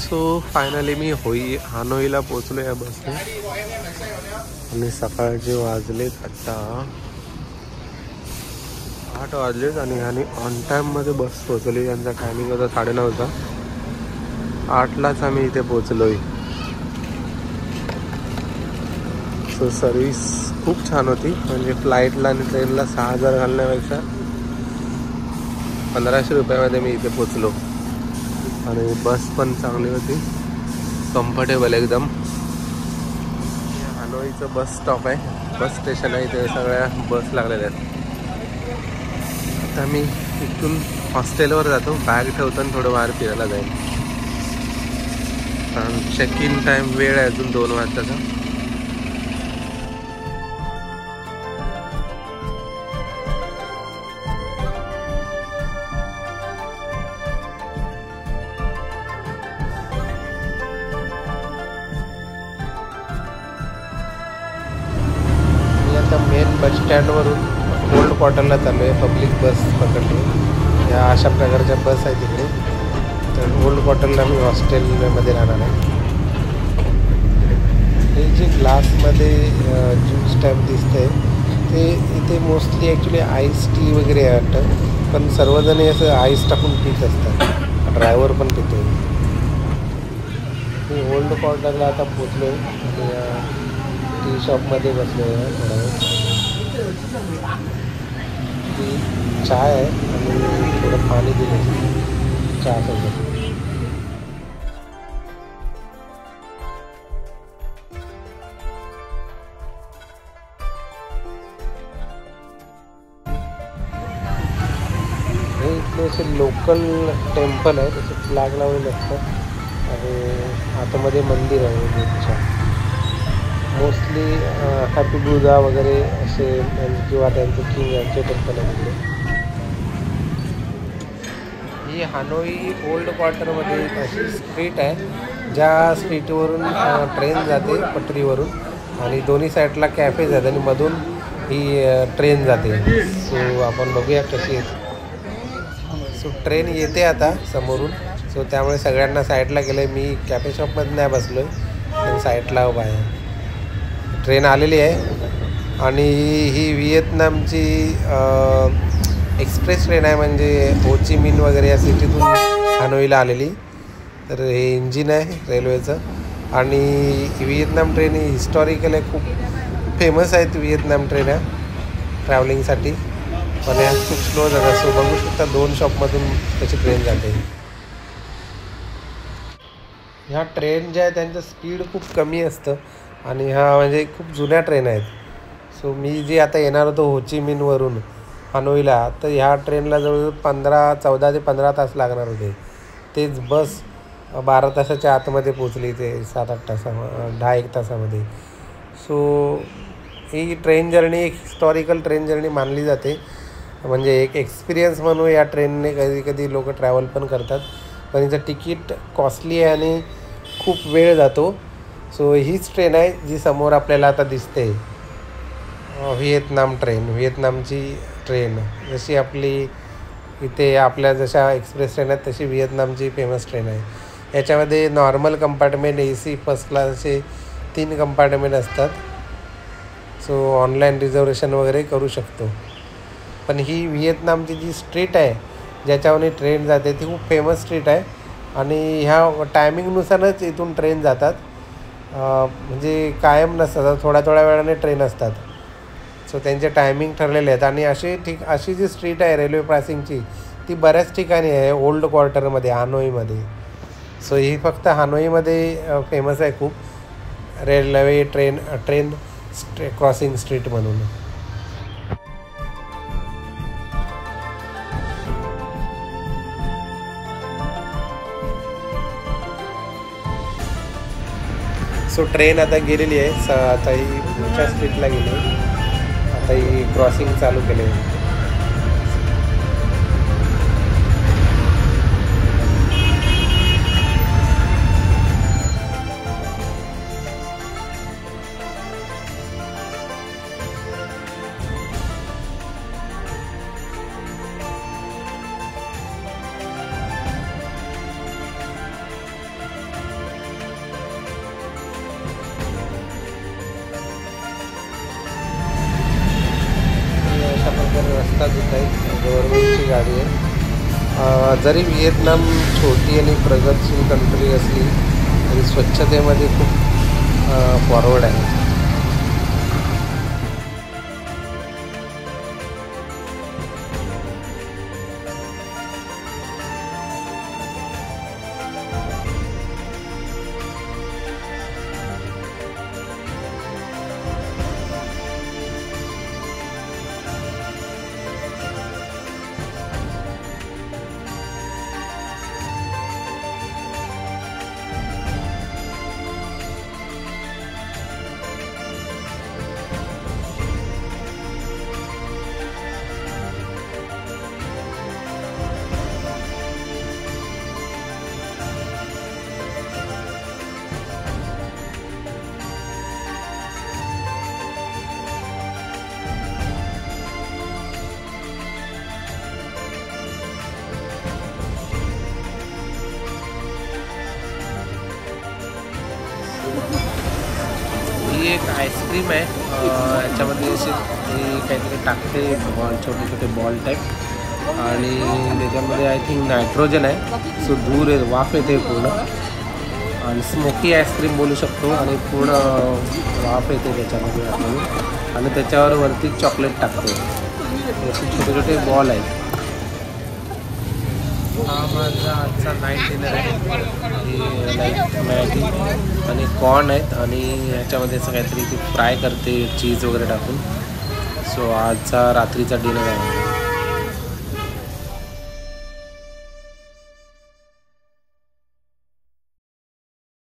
So finally मी हानोईला पोचलो या बसने आणि सकाळचे वाजलेत आता 8 वाजलेत आणि ह्याने ऑन टाईममध्ये बस पोचली. त्यांचा टायमिंग होता 9:30चा. 8लाच आम्ही इथे पोचलोय. सो सर्विस खूप छान होती. म्हणजे फ्लाईटला आणि ट्रेनला 6,000 घालण्यापेक्षा 1500 रुपयामध्ये मी इथे पोचलो. आणि बस पण चांगली होती, कम्फर्टेबल एकदम. हानोईचं बस स्टॉप आहे, बस स्टेशन आहे. इथे सगळ्या बस लागलेल्या आहेत. आता मी इथून हॉस्टेलवर जातो, बॅग ठेवतो आणि थोडं बाहेर फिरायला जाईल. कारण चेक इन टाईम वेळ आहे अजून 2 वाजताचा. मेन बस स्टँडवरून ओल्ड क्वार्टरला चाललो आहे. पब्लिक बस पकडली. या अशा प्रकारच्या बस आहे तिकडे. तर ओल्ड क्वार्टरला मी हॉस्टेलमध्ये राहणार आहे. हे जे ग्लासमध्ये ज्यूस टाईप दिसतंय ते इथे मोस्टली ॲक्च्युली आईस टी वगैरे आहे वाटतं. पण सर्वजण असं आईस टाकून पित असतात. ड्रायव्हर पण पितो. मी ओल्ड क्वार्टरला आता पोचलो आहे आणि टी शॉपमध्ये बसलो आहे. थोडा वेळ चाय आहे आणि थोडं पाणी दिलं चहा सोबत. हे इथले असे लोकल टेम्पल आहे, त्याचे फ्लॅग लावलेले असतात आणि आतमध्ये मंदिर आहे बुद्धच्या. मोस्टली हॅपी बुधा वगैरे असे किंवा त्यांचे किंग यांचे टेम्पल आहे तिकडे. ही हानोई ओल्ड क्वार्टरमध्ये अशी स्ट्रीट आहे ज्या स्ट्रीटवरून ट्रेन जाते पटरीवरून आणि दोन्ही साईडला कॅफेज आहेत आणि मधून ही ट्रेन जाते. सो आपण बघूया कशी येते. सो ट्रेन येते आता समोरून. सो त्यामुळे सगळ्यांना साईडला गेलं आहे. मी कॅफे शॉपमध्ये नाही बसलो आहे, पण साईडला उभा आहे. ट्रेन आलेली आहे आणि ही व्हिएतनामची एक्सप्रेस ट्रेन आहे. म्हणजे हो ची मिन वगैरे या सिटीतून हानोईला आलेली. तर हे इंजिन आहे रेल्वेचं. आणि व्हिएतनाम ट्रेन ही हिस्टॉरिकल आहे, खूप फेमस आहेत व्हिएतनाम ट्रेन आहे ट्रॅव्हलिंगसाठी. पण या खूप स्लो जातात. सो बघू शकता 2 शॉपमधून त्याची ट्रेन जाते. ह्या ट्रेन ज्या आहे त्यांचं स्पीड खूप कमी असतं आणि ह्या म्हणजे खूप जुन्या ट्रेन आहेत. सो मी जे आता येणार होतो हो ची मिनवरून हानोईला, तर ह्या ट्रेनला जवळजवळ 14 ते 15 तास लागणार होते. तेच बस 12 तासाच्या आतमध्ये पोचली ते 7-8 तासामध्ये 10-1 तासामध्ये. सो ही ट्रेन जर्नी एक हिस्टॉरिकल ट्रेन जर्नी मानली जाते. म्हणजे एक एक्सपिरियन्स म्हणून या ट्रेनने कधी कधी लोक ट्रॅव्हल पण करतात. पण हिचं तिकीट कॉस्टली आहे आणि खूप वेळ जातो. सो हीच ट्रेन आहे जी समोर आपल्याला आता दिसते, व्हिएतनाम ट्रेन. व्हिएतनामची ट्रेन जशी आपली इथे आपल्या जशा एक्सप्रेस ट्रेन आहेत तशी व्हिएतनामची फेमस ट्रेन आहे. याच्यामध्ये normal compartment, AC, first class असे 3 कंपार्टमेंट असतात. सो ऑनलाईन रिझर्वेशन वगैरे करू शकतो. पण ही व्हिएतनामची जी स्ट्रीट आहे ज्याच्यावरून ट्रेन जाते ती खूप फेमस स्ट्रीट आहे आणि ह्या टायमिंगनुसारच इथून ट्रेन जातात. म्हणजे कायम नसतात, थोड्या वेळाने ट्रेन असतात. सो त्यांचे टायमिंग ठरलेले आहेत. आणि अशी जी स्ट्रीट आहे रेल्वे क्रॉसिंगची ती बऱ्याच ठिकाणी आहे ओल्ड क्वार्टरमध्ये हानोईमध्ये. सो ही फक्त हानोईमध्ये फेमस आहे खूप रेल्वे ट्रेन क्रॉसिंग स्ट्रीट म्हणून. सो ट्रेन आता गेलेली आहे. आता ही पुढच्या स्ट्रीटला गेली. आता ही क्रॉसिंग चालू केली आहे. गाडी आहे. जरी व्हिएतनाम छोटी आणि प्रगतशील कंट्री असली तरी स्वच्छतेमध्ये खूप फॉरवर्ड आहे. ही एक आईस्क्रीम आहे. याच्यामध्ये असे काहीतरी टाकते बॉल, छोटे छोटे बॉल टाईप, आणि त्याच्यामध्ये आय थिंक नायट्रोजन आहे. सो धूर आहे, वाफ येते पूर्ण, आणि स्मोकी आईस्क्रीम बोलू शकतो. आणि पूर्ण वाफ येते त्याच्यामध्ये आतमध्ये, आणि त्याच्यावर वरती चॉकलेट टाकते. असे छोटे छोटे बॉल आहेत. हा माझा आजचा नाईट डिनर आहे. ही लाईक मॅगी आणि कॉर्न आहेत, आणि ह्याच्यामध्ये असं काहीतरी ती फ्राय करते चीज वगैरे टाकून. सो आजचा रात्रीचा डिनर आहे.